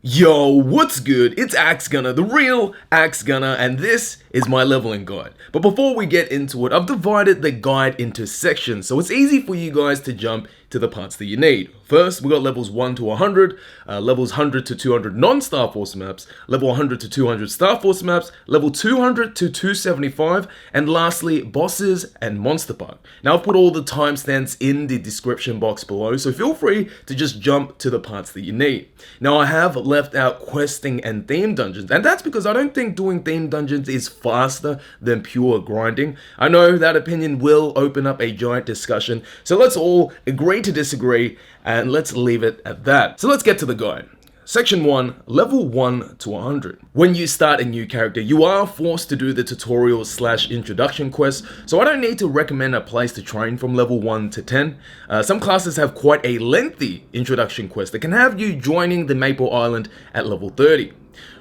Yo, what's good? It's Axgunner, the real Axgunner, and this is my leveling guide. But before we get into it, I've divided the guide into sections, so it's easy for you guys to jump to the parts that you need. First, we got levels 1 to 100, levels 100 to 200 non-Starforce maps, level 100 to 200 Starforce maps, level 200 to 275, and lastly, bosses and monster park. Now, I've put all the timestamps in the description box below, so feel free to just jump to the parts that you need. Now, I have left out questing and theme dungeons, and that's because I don't think doing theme dungeons is faster than pure grinding. I know that opinion will open up a giant discussion, so let's all agree to disagree, and let's leave it at that. So let's get to the guide. Section 1, level 1 to 100. When you start a new character, you are forced to do the tutorial / introduction quest, so I don't need to recommend a place to train from level 1 to 10. Some classes have quite a lengthy introduction quest that can have you joining the Maple Island at level 30.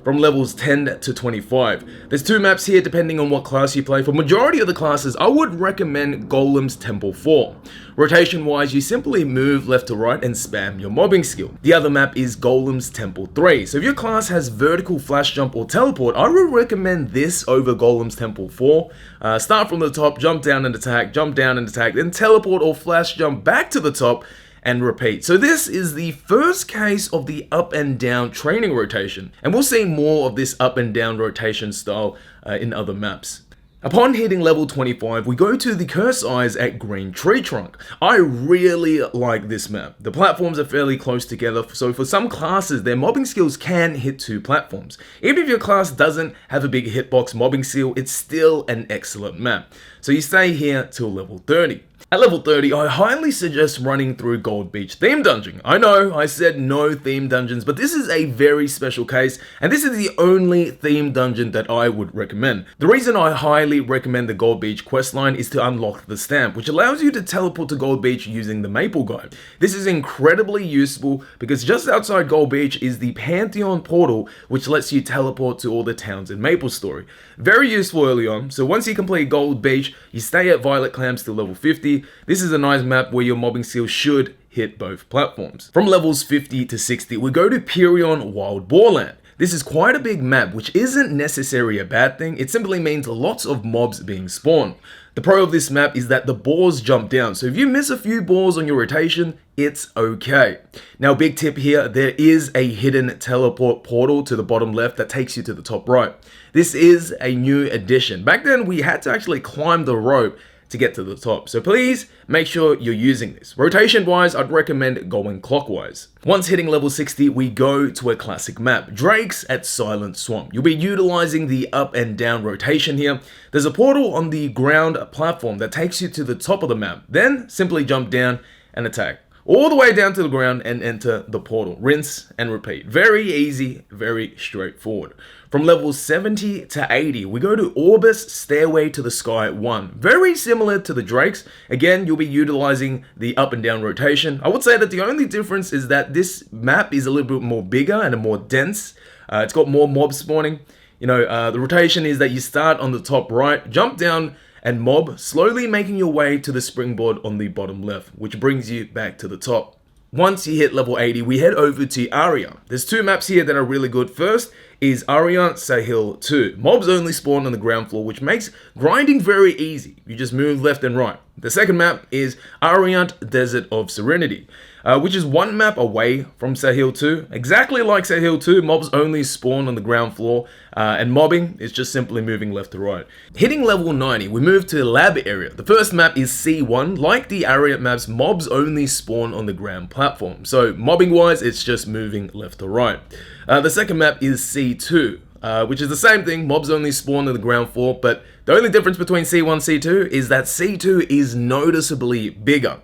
From levels 10 to 25. There's 2 maps here depending on what class you play. For majority of the classes, I would recommend Golem's Temple 4. Rotation wise, you simply move left to right and spam your mobbing skill. The other map is Golem's Temple 3. So if your class has vertical flash jump or teleport, I would recommend this over Golem's Temple 4. Start from the top, jump down and attack, then teleport or flash jump back to the top and repeat. So this is the first case of the up and down training rotation, and we'll see more of this up and down rotation style in other maps. Upon hitting level 25, we go to the Curse Eyes at Green Tree Trunk. I really like this map. The platforms are fairly close together, so for some classes, their mobbing skills can hit 2 platforms. Even if your class doesn't have a big hitbox mobbing skill, it's still an excellent map. So you stay here till level 30. At level 30, I highly suggest running through Gold Beach Theme Dungeon. I know, I said no theme dungeons, but this is a very special case, and this is the only theme dungeon that I would recommend. The reason I highly recommend the Gold Beach questline is to unlock the stamp, which allows you to teleport to Gold Beach using the Maple Guide. This is incredibly useful because just outside Gold Beach is the Pantheon portal, which lets you teleport to all the towns in Maplestory. Very useful early on, so once you complete Gold Beach, you stay at Violet Clams till level 50. This is a nice map where your mobbing skill should hit both platforms. From levels 50 to 60, we go to Pirion Wild Boarland. This is quite a big map, which isn't necessarily a bad thing. It simply means lots of mobs being spawned. The pro of this map is that the boars jump down, so if you miss a few boars on your rotation, it's okay. Now, big tip here, there is a hidden teleport portal to the bottom left that takes you to the top right. This is a new addition. Back then, we had to actually climb the rope to get to the top, so please make sure you're using this. Rotation wise, I'd recommend going clockwise. Once hitting level 60, we go to a classic map, Drake's at Silent Swamp. You'll be utilizing the up and down rotation here. There's a portal on the ground platform that takes you to the top of the map, then simply jump down and attack all the way down to the ground and enter the portal. Rinse and repeat. Very easy, very straightforward. From levels 70 to 80, we go to Orbis Stairway to the Sky 1. Very similar to the Drakes. Again, you'll be utilizing the up and down rotation. I would say that the only difference is that this map is a little bit more bigger and more dense. It's got more mob spawning. The rotation is that you start on the top right, jump down and mob, slowly making your way to the springboard on the bottom left, which brings you back to the top. Once you hit level 80, we head over to Aria. There's 2 maps here that are really good. First is Ariant Sahil 2. Mobs only spawn on the ground floor, which makes grinding very easy. You just move left and right. The second map is Ariant Desert of Serenity, which is 1 map away from Sahil 2. Exactly like Sahil 2, mobs only spawn on the ground floor, and mobbing is just simply moving left to right. Hitting level 90, we move to the lab area. The first map is C1. Like the Ariant maps, mobs only spawn on the ground platform. So mobbing wise, it's just moving left to right. The second map is C2. Which is the same thing, mobs only spawn on the ground floor, but the only difference between C1 and C2 is that C2 is noticeably bigger.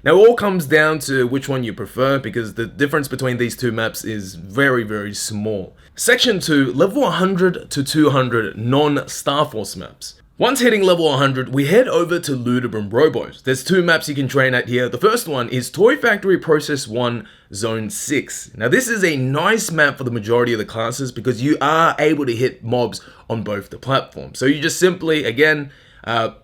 Now, it all comes down to which one you prefer, because the difference between these 2 maps is very, very small. Section 2, level 100 to 200 non-Starforce maps. Once hitting level 100, we head over to Ludabrum Robos. There's 2 maps you can train at here. The first one is Toy Factory Process 1 Zone 6. Now, this is a nice map for the majority of the classes because you are able to hit mobs on both the platforms. So you just simply, again,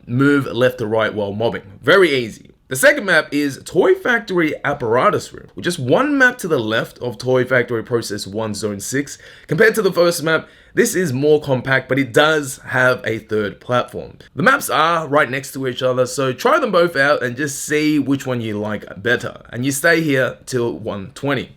move left to right while mobbing. Very easy. The second map is Toy Factory Apparatus Room, with just one map to the left of Toy Factory Process 1 Zone 6. Compared to the first map, this is more compact, but it does have a third platform. The maps are right next to each other, so try them both out and just see which one you like better. And you stay here till 120.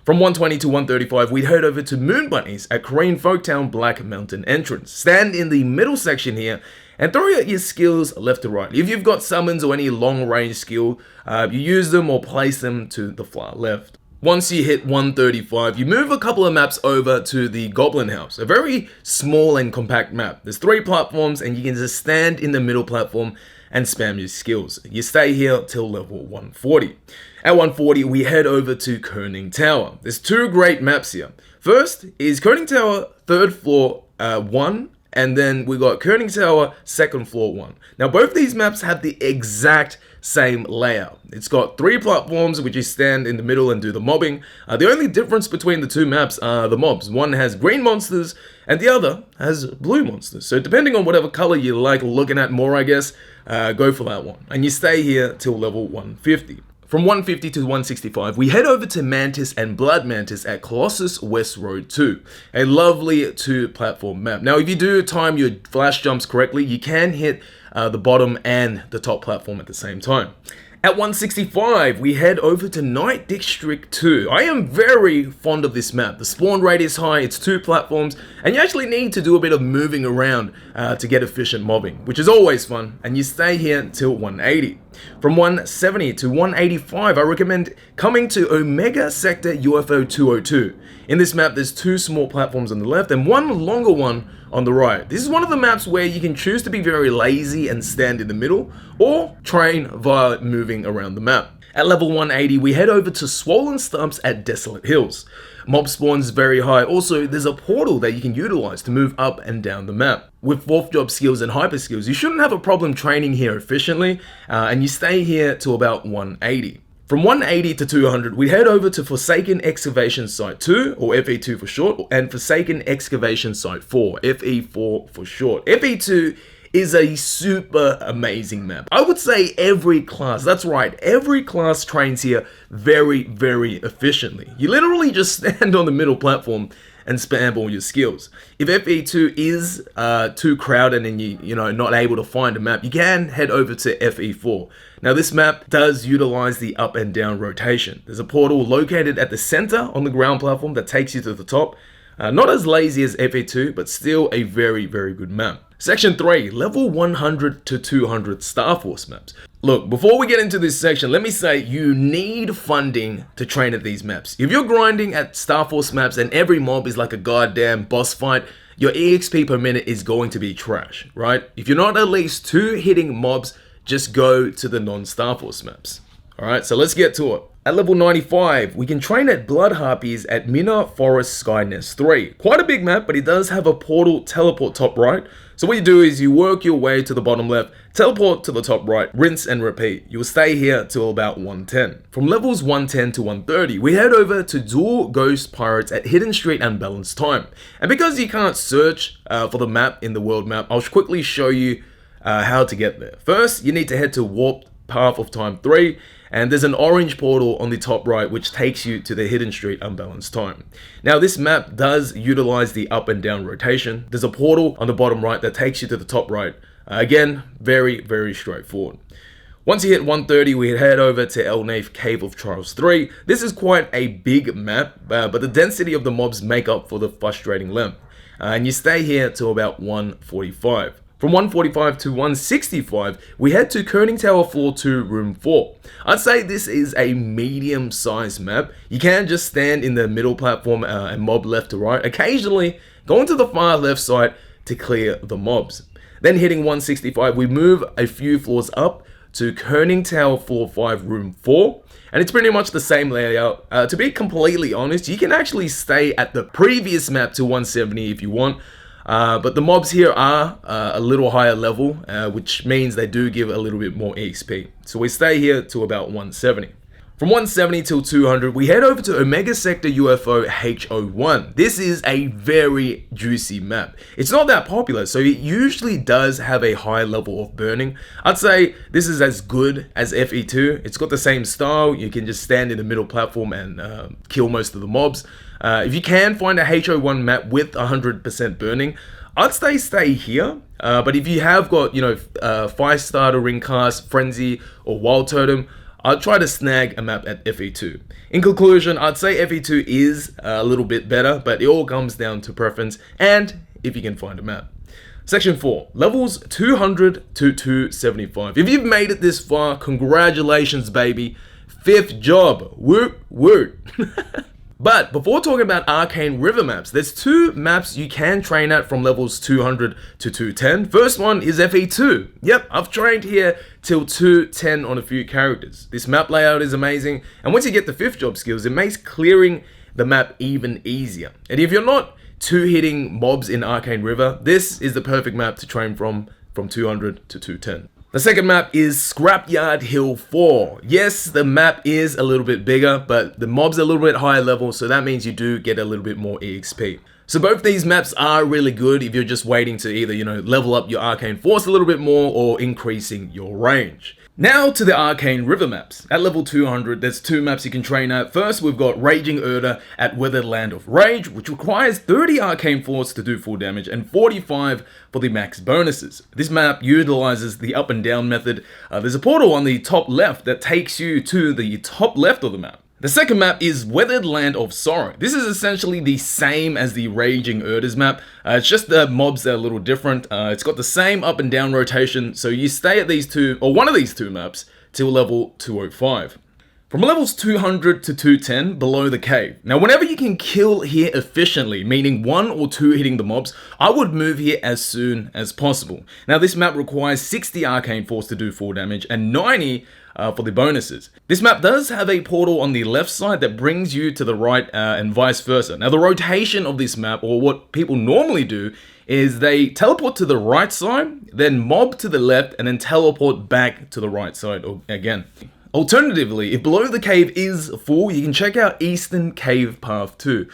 From 120 to 135, we head over to Moon Bunnies at Korean Folktown Black Mountain entrance. Stand in the middle section here and throw out your skills left to right. If you've got summons or any long range skill, you use them or place them to the far left. Once you hit 135, you move a couple of maps over to the Goblin House, a very small and compact map. There's 3 platforms and you can just stand in the middle platform and spam your skills. You stay here till level 140. At 140, we head over to Koning Tower. There's 2 great maps here. First is Koning Tower, 3rd floor 1, and then we got Koning Tower, 2nd floor 1. Now both these maps have the exact same layout. It's got 3 platforms which you stand in the middle and do the mobbing. The only difference between the 2 maps are the mobs. One has green monsters and the other has blue monsters. So depending on whatever color you like looking at more, I guess, go for that one. And you stay here till level 150. From 150 to 165, we head over to Mantis and Blood Mantis at Colossus West Road 2, a lovely 2-platform map. Now, if you do time your flash jumps correctly, you can hit the bottom and the top platform at the same time. At 165, we head over to Night District 2. I am very fond of this map. The spawn rate is high, it's 2 platforms, and you actually need to do a bit of moving around to get efficient mobbing, which is always fun, and you stay here till 180. From 170 to 185, I recommend coming to Omega Sector UFO 202. In this map, there's 2 small platforms on the left and 1 longer one on the right. This is one of the maps where you can choose to be very lazy and stand in the middle, or train via moving around the map. At level 180, we head over to Swollen Stumps at Desolate Hills. Mob spawn is very high. Also, there's a portal that you can utilize to move up and down the map. With 4th job skills and hyper skills, you shouldn't have a problem training here efficiently, and you stay here to about 180. From 180 to 200, we head over to Forsaken Excavation Site 2, or FE2 for short, and Forsaken Excavation Site 4, FE4 for short. FE2 is a super amazing map. I would say every class, that's right, every class trains here very, very efficiently. You literally just stand on the middle platform and spam all your skills. If FE2 is too crowded and you're not able to find a map, you can head over to FE4. Now this map does utilize the up and down rotation. There's a portal located at the center on the ground platform that takes you to the top. Not as lazy as FE2, but still a very, very good map. Section 3, level 100 to 200 Starforce maps. Look, before we get into this section, let me say you need funding to train at these maps. If you're grinding at Starforce maps and every mob is like a goddamn boss fight, your EXP per minute is going to be trash, right? If you're not at least 2 hitting mobs, just go to the non-Starforce maps. Alright, so let's get to it. At level 95, we can train at Blood Harpies at Mina Forest Skynest 3. Quite a big map, but it does have a portal teleport top right. So what you do is you work your way to the bottom left, teleport to the top right, rinse and repeat. You will stay here till about 110. From levels 110 to 130, we head over to Dual Ghost Pirates at Hidden Street Unbalanced Time. And because you can't search for the map in the world map, I'll quickly show you how to get there. First, you need to head to Warped Path of Time 3, and there's an orange portal on the top right which takes you to the Hidden Street Unbalanced Time. Now this map does utilize the up and down rotation. There's a portal on the bottom right that takes you to the top right. Again, very, very straightforward. Once you hit 130, we head over to El Naif Cave of Charles 3. This is quite a big map, but the density of the mobs make up for the frustrating length. And you stay here till about 145. From 145 to 165, we head to Koning Tower Floor 2, Room 4. I'd say this is a medium-sized map. You can just stand in the middle platform and mob left to right. Occasionally, going to the far left side to clear the mobs. Then hitting 165, we move a few floors up to Koning Tower Floor 5, Room 4. And it's pretty much the same layout. To be completely honest, you can actually stay at the previous map to 170 if you want. But the mobs here are a little higher level, which means they do give a little bit more EXP. So we stay here to about 170. From 170 till 200, we head over to Omega Sector UFO H01. This is a very juicy map. It's not that popular, so it usually does have a high level of burning. I'd say this is as good as FE2. It's got the same style. You can just stand in the middle platform and kill most of the mobs. If you can find a H01 map with 100% burning, I'd stay here. But if you have got, Fire Starter, Ring Cast, Frenzy, or Wild Totem, I'd try to snag a map at FE2. In conclusion, I'd say FE2 is a little bit better, but it all comes down to preference and if you can find a map. Section 4, levels 200 to 275. If you've made it this far, congratulations, baby. 5th job. Woot woot. But before talking about Arcane River maps, there's 2 maps you can train at from levels 200 to 210. First one is FE2. Yep, I've trained here till 210 on a few characters. This map layout is amazing, and once you get the 5th job skills, it makes clearing the map even easier. And if you're not 2-hitting mobs in Arcane River, this is the perfect map to train from 200 to 210. The second map is Scrapyard Hill 4. Yes, the map is a little bit bigger, but the mobs are a little bit higher level, so that means you do get a little bit more EXP. So both these maps are really good if you're just waiting to either, level up your Arcane Force a little bit more or increasing your range. Now to the Arcane River maps. At level 200, there's 2 maps you can train at. First, we've got Raging Urda at Weathered Land of Rage, which requires 30 Arcane Force to do full damage and 45 for the max bonuses. This map utilizes the up and down method. There's a portal on the top left that takes you to the top left of the map. The second map is Weathered Land of Sorrow. This is essentially the same as the Raging Urda's map. It's just the mobs are a little different. It's got the same up and down rotation, so you stay at these 2, or one of these 2 maps, till level 205. From levels 200 to 210, below the cave. Now, whenever you can kill here efficiently, meaning 1 or 2 hitting the mobs, I would move here as soon as possible. Now, this map requires 60 Arcane Force to do full damage and 90 for the bonuses. This map does have a portal on the left side that brings you to the right and vice versa. Now, the rotation of this map, or what people normally do, is they teleport to the right side, then mob to the left, and then teleport back to the right side again. Alternatively, if below the cave is full, you can check out Eastern Cave Path 2,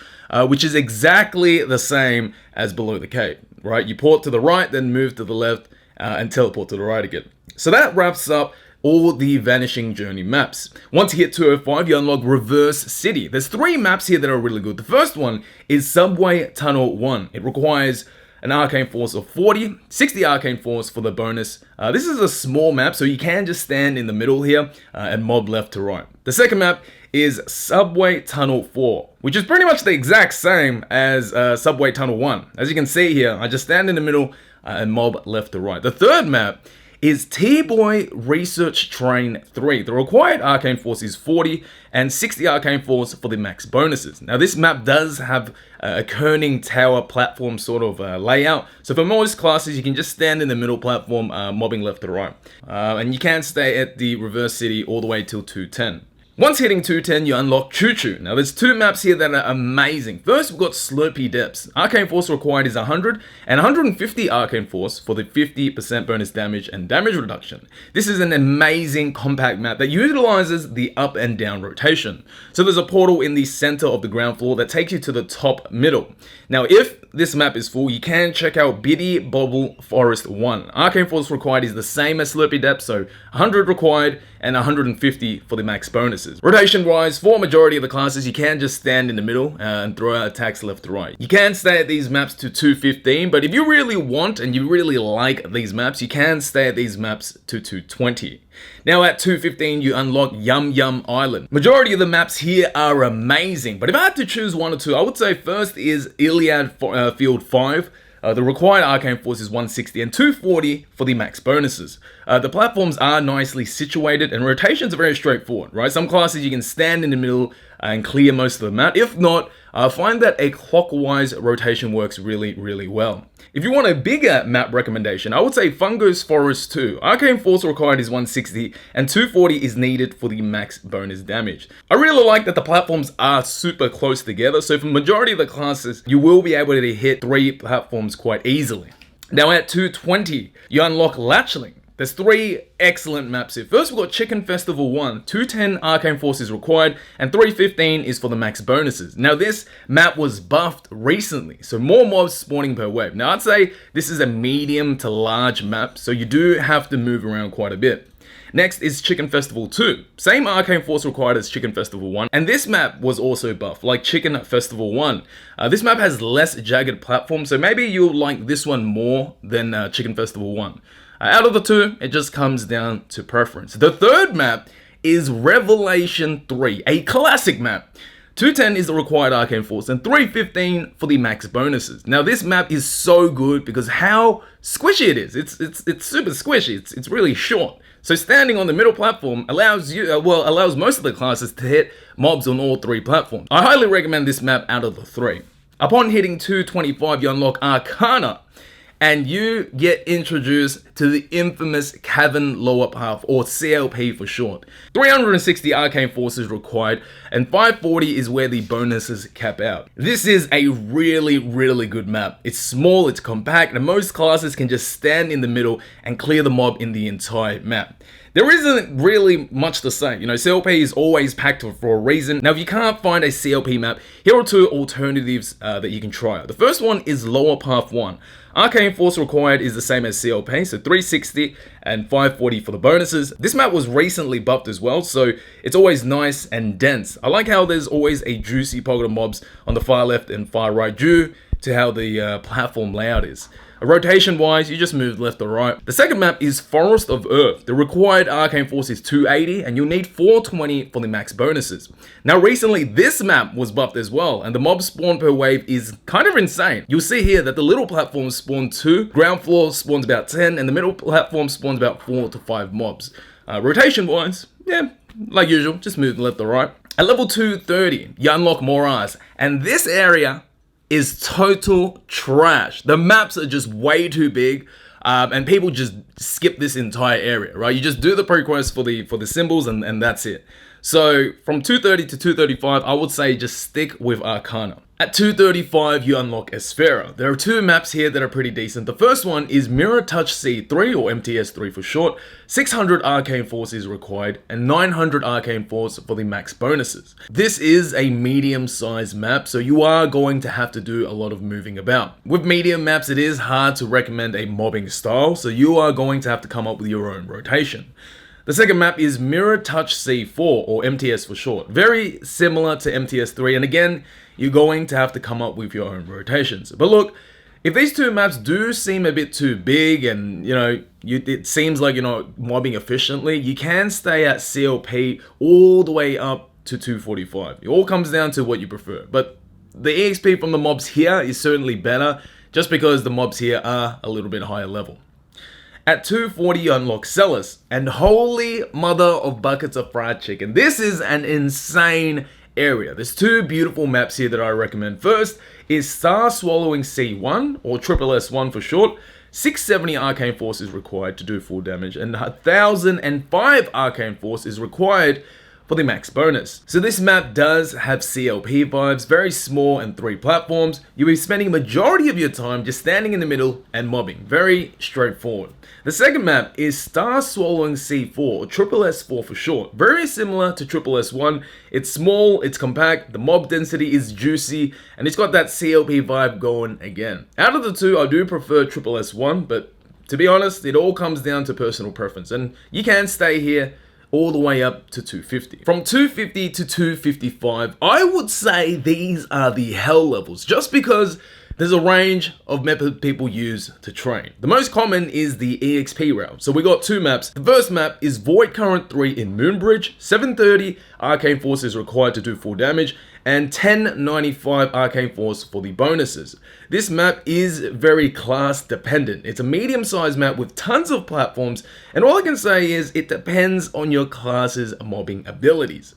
which is exactly the same as below the cave, right? You port to the right, then move to the left, and teleport to the right again. So that wraps up all the Vanishing Journey maps. Once you hit 205, you unlock Reverse City. There's 3 maps here that are really good. The first one is Subway Tunnel 1. It requires an Arcane Force of 40, 60 Arcane Force for the bonus. This is a small map, so you can just stand in the middle here and mob left to right. The second map is Subway Tunnel 4, which is pretty much the exact same as Subway Tunnel 1. As you can see here, I just stand in the middle and mob left to right. The third map is T-Boy Research Train 3. The required Arcane Force is 40 and 60 Arcane Force for the max bonuses. Now this map does have a kerning tower platform sort of layout. So for most classes, you can just stand in the middle platform, mobbing left to right. And you can stay at the Reverse City all the way till 210. Once hitting 210, you unlock Choo Choo. Now, there's 2 maps here that are amazing. First, we've got Slurpy Depths. Arcane Force required is 100 and 150 Arcane Force for the 50% bonus damage and damage reduction. This is an amazing compact map that utilizes the up and down rotation. So there's a portal in the center of the ground floor that takes you to the top middle. Now, if this map is full, you can check out Biddy Bobble Forest 1. Arcane Force required is the same as Slurpy Depths, so 100 required and 150 for the max bonuses. Rotation wise, for a majority of the classes, you can just stand in the middle and throw out attacks left to right. You can stay at these maps to 215, but if you really want and you really like these maps, you can stay at these maps to 220. Now at 215, you unlock Yum Yum Island. Majority of the maps here are amazing, but if I had to choose 1 or 2, I would say first is Iliad Field 5. The required Arcane Force is 160 and 240 for the max bonuses. The platforms are nicely situated and rotations are very straightforward, right? Some classes you can stand in the middle and clear most of the map. If not, find that a clockwise rotation works really, really well. If you want a bigger map recommendation, I would say Fungus Forest 2. Arcane Force required is 160 and 240 is needed for the max bonus damage. I really like that the platforms are super close together, so for the majority of the classes, you will be able to hit 3 platforms quite easily. Now at 220, you unlock Latchling. There's 3 excellent maps here. First, we've got Chicken Festival 1. 210 Arcane Force is required, and 315 is for the max bonuses. Now, this map was buffed recently, so more mobs spawning per wave. Now, I'd say this is a medium to large map, so you do have to move around quite a bit. Next is Chicken Festival 2. Same Arcane Force required as Chicken Festival 1, and this map was also buffed, like Chicken Festival 1. This map has less jagged platforms, so maybe you'll like this one more than Chicken Festival 1. Out of the 2, it just comes down to preference. The third map is Revelation 3, a classic map. 210 is the required Arcane Force, and 315 for the max bonuses. Now, this map is so good because how squishy it is. It's super squishy. It's really short. So standing on the middle platform allows you, allows most of the classes to hit mobs on all 3 platforms. I highly recommend this map out of the 3. Upon hitting 225, you unlock Axgunner, and you get introduced to the infamous Cavern Lower Path, or CLP for short. 360 Arcane Force is required, and 540 is where the bonuses cap out. This is a really good map. It's small, it's compact, and most classes can just stand in the middle and clear the mob in the entire map. There isn't really much to say. You know, CLP is always packed for a reason. Now, if you can't find a CLP map, here are 2 alternatives that you can try. The first one is Lower Path 1. Arcane Force required is the same as CLP, so 360 and 540 for the bonuses. This map was recently buffed as well, so it's always nice and dense. I like how there's always a juicy pocket of mobs on the far left and far right due to how the platform layout is. Rotation wise, you just move left or right. The second map is Forest of Earth. The required Arcane Force is 280, and you'll need 420 for the max bonuses. Now, recently this map was buffed as well, and the mob spawn per wave is kind of insane. You'll see here that the little platforms spawn 2, ground floor spawns about 10, and the middle platform spawns about 4 to 5 mobs. Rotation wise, yeah, like usual, just move left or right. At level 230, you unlock Moraz, and this area is total trash. The maps are just way too big, and people just skip this entire area, right? You just do the pre-quest for the symbols, and that's it. So from 230 to 235, I would say just stick with Arcana. At 235, you unlock Esfera. There are 2 maps here that are pretty decent. The first one is Mirror Touch C3, or MTS3 for short. 600 Arcane Force is required, and 900 Arcane Force for the max bonuses. This is a medium-sized map, so you are going to have to do a lot of moving about. With medium maps, it is hard to recommend a mobbing style, so you are going to have to come up with your own rotation. The second map is Mirror Touch C4, or MTS for short. Very similar to MTS3, and again, you're going to have to come up with your own rotations. But look, if these 2 maps do seem a bit too big and, you know, it seems like you're not mobbing efficiently, you can stay at CLP all the way up to 245. It all comes down to what you prefer. But the EXP from the mobs here is certainly better, just because the mobs here are a little bit higher level. At 240, you unlock Celis, and holy mother of buckets of fried chicken. This is an insane area. There's 2 beautiful maps here that I recommend. First is Star Swallowing C1, or SSS1 for short. 670 Arcane Force is required to do full damage, and 1005 Arcane Force is required for the max bonus. So this map does have CLP vibes, very small and 3 platforms. You'll be spending a majority of your time just standing in the middle and mobbing. Very straightforward. The second map is Star Swallowing C4, or SSS4 for short. Very similar to SSS1. It's small, it's compact, the mob density is juicy, and it's got that CLP vibe going again. Out of the 2, I do prefer SSS1, but to be honest, it all comes down to personal preference, and you can stay here all the way up to 250. From 250 to 255, I would say these are the hell levels, just because there's a range of methods people use to train. The most common is the EXP route. So we got 2 maps. The first map is Void Current 3 in Moonbridge. 730 Arcane Force is required to do full damage, and 1095 Arcane Force for the bonuses. This map is very class dependent. It's a medium-sized map with tons of platforms, and all I can say is it depends on your class's mobbing abilities.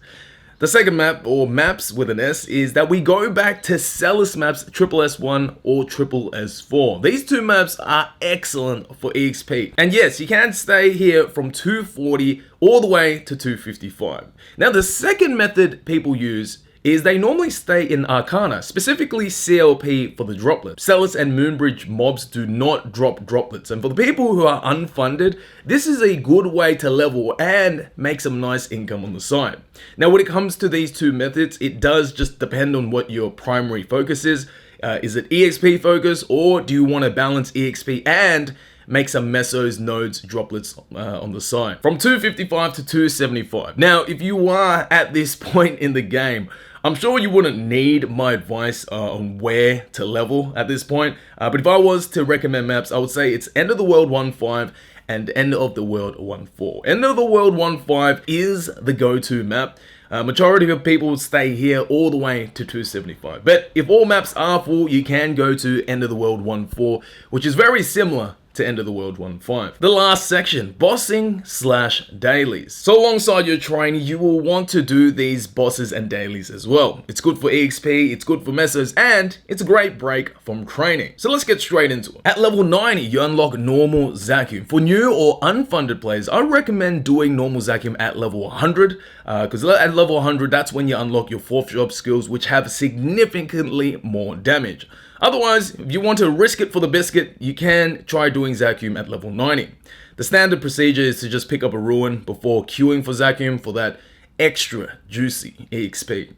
The second map, or maps with an S, is that we go back to Celis maps SSS1 or SSS4. These 2 maps are excellent for EXP. And yes, you can stay here from 240 all the way to 255. Now, the second method people use is they normally stay in Arcana, specifically CLP for the droplet. Celis and Moonbridge mobs do not drop droplets, and for the people who are unfunded, this is a good way to level and make some nice income on the side. Now when it comes to these two methods, it does just depend on what your primary focus is. Is it EXP focus, or do you want to balance EXP and make some mesos, nodes, droplets on the side? From 255 to 275. Now, if you are at this point in the game, I'm sure you wouldn't need my advice on where to level at this point. But if I was to recommend maps, I would say it's End of the World 1.5 and End of the World 1.4. End of the World 1.5 is the go-to map. Majority of people stay here all the way to 275. But if all maps are full, you can go to End of the World 1.4, which is very similar to End of the World 1.5. The last section, bossing / dailies. So alongside your training, you will want to do these bosses and dailies as well. It's good for EXP, it's good for mesos, and it's a great break from training. So let's get straight into it. At level 90, you unlock normal Zacium. For new or unfunded players, I recommend doing normal Zacium at level 100, because at level 100, that's when you unlock your 4th job skills, which have significantly more damage. Otherwise, if you want to risk it for the biscuit, you can try doing Zacium at level 90. The standard procedure is to just pick up a ruin before queuing for Zacium for that extra juicy EXP.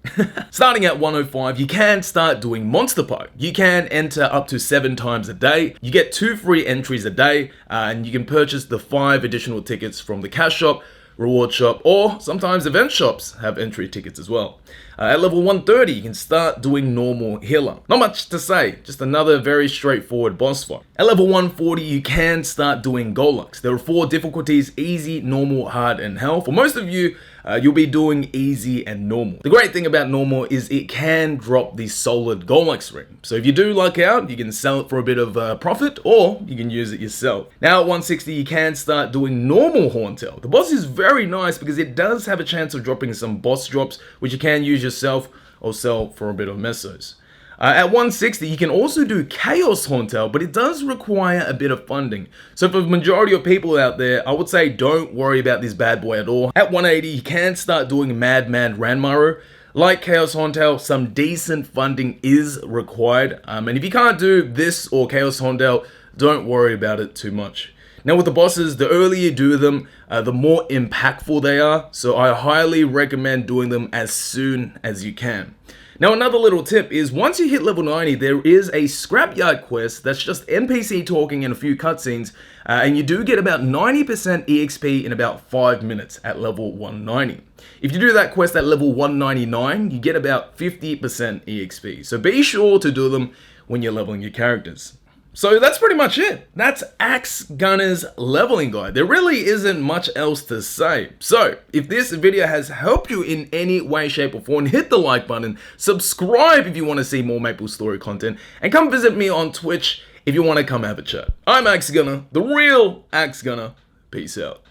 Starting at 105, you can start doing Monster Park. You can enter up to 7 times a day. You get 2 free entries a day, and you can purchase the 5 additional tickets from the cash shop, reward shop, or sometimes event shops have entry tickets as well. At level 130, you can start doing normal healer. Not much to say, just another very straightforward boss fight. At level 140, you can start doing Golux. There are 4 difficulties: easy, normal, hard, and hell. For most of you, you'll be doing easy and normal. The great thing about normal is it can drop the solid Golux ring. So if you do luck out, you can sell it for a bit of profit, or you can use it yourself. Now at 160, you can start doing normal Horntail. The boss is very nice because it does have a chance of dropping some boss drops, which you can use yourself or sell for a bit of mesos. At 160, you can also do Chaos Horntail, but it does require a bit of funding. So for the majority of people out there, I would say don't worry about this bad boy at all. At 180, you can start doing Madman Ranmaru. Like Chaos Horntail, some decent funding is required. And if you can't do this or Chaos Horntail, don't worry about it too much. Now with the bosses, the earlier you do them, the more impactful they are. So I highly recommend doing them as soon as you can. Now another little tip is once you hit level 90, there is a scrapyard quest that's just NPC talking and a few cutscenes, and you do get about 90% EXP in about 5 minutes at level 190. If you do that quest at level 199, you get about 50% EXP. So be sure to do them when you're leveling your characters. So that's pretty much it. That's Axgunner's leveling guide. There really isn't much else to say. So if this video has helped you in any way, shape or form, hit the like button, subscribe if you want to see more Maplestory content, and come visit me on Twitch if you want to come have a chat. I'm Axgunner, the real Axgunner. Peace out.